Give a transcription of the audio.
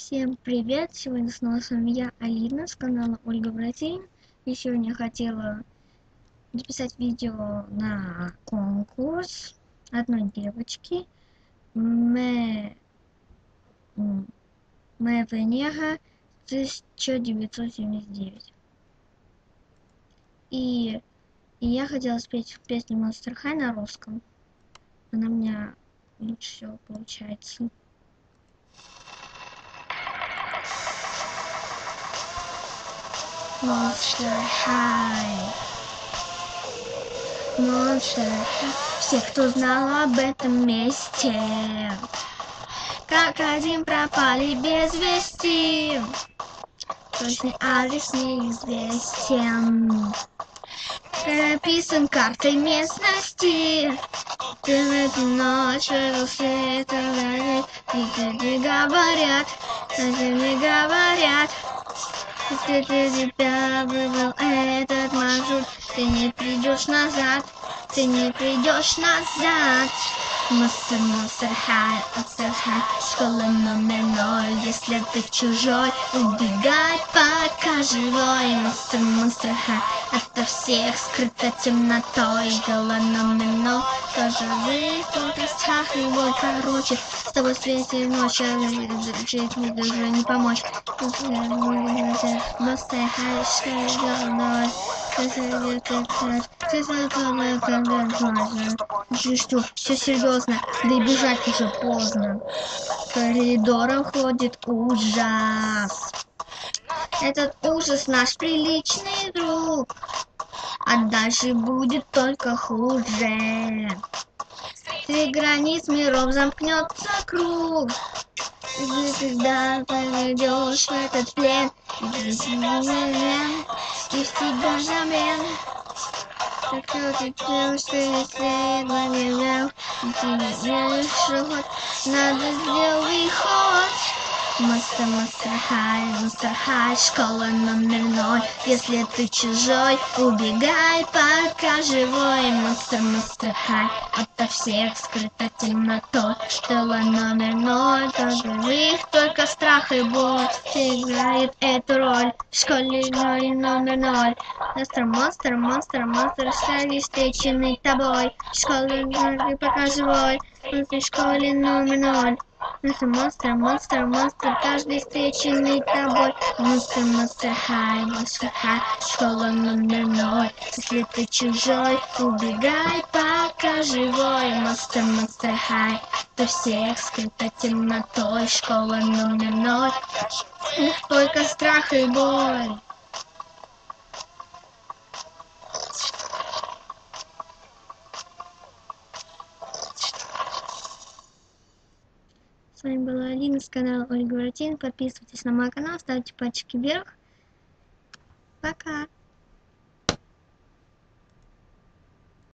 Всем привет! Сегодня снова с вами я, Алина, с канала Ольга Братин. И сегодня я хотела записать видео на конкурс одной девочки Венега 1979. И я хотела спеть песню Monster High на русском. Она у меня лучше всего получается. Monster High. Monster High. Все, кто знал об этом месте, как один пропали без вести. Точный адрес неизвестен. Прописан картой местности. Ты в эту ночь вывел свет, не говорят, не говорят. Если ты тебя выбрал этот маршрут, ты не придешь назад, ты не придешь назад. Monster High, школа номер 0. Если ты чужой, убегай, пока живой. Monster High, ото всех скрыта темнотой. Школа номер 0, тоже жить, только страх и боль. Короче, с тобой светит ночь, а жить мне даже не помочь. Monster High, школа номер 0. Что, все серьезно, да и бежать уже поздно. Коридором ходит ужас. Этот ужас наш приличный друг, а дальше будет только хуже. Среди границ миров замкнется круг. Когда поведешь в этот плен, и в себя взамен. Так что ты делаешь, что если не надо сделать ход. Monster High, школа номер 0. Если ты чужой, убегай, пока живой. Monster High, ото всех скрыта темнотой. Школа номер 0, их только страх и боль играет эту роль. В школе номер 0. Монстр, шаги встреченный тобой. Школа номер, пока живой. В школе номер 0. Монстр, каждый встреченный тобой. Monster High, школа номер 0. Если ты чужой, убегай, пока живой. Monster High, то всех скрыта темнотой. Школа номер 0, только страх и боль. С вами была Алина с канала Ольга Братин. Подписывайтесь на мой канал, ставьте пальчики вверх. Пока!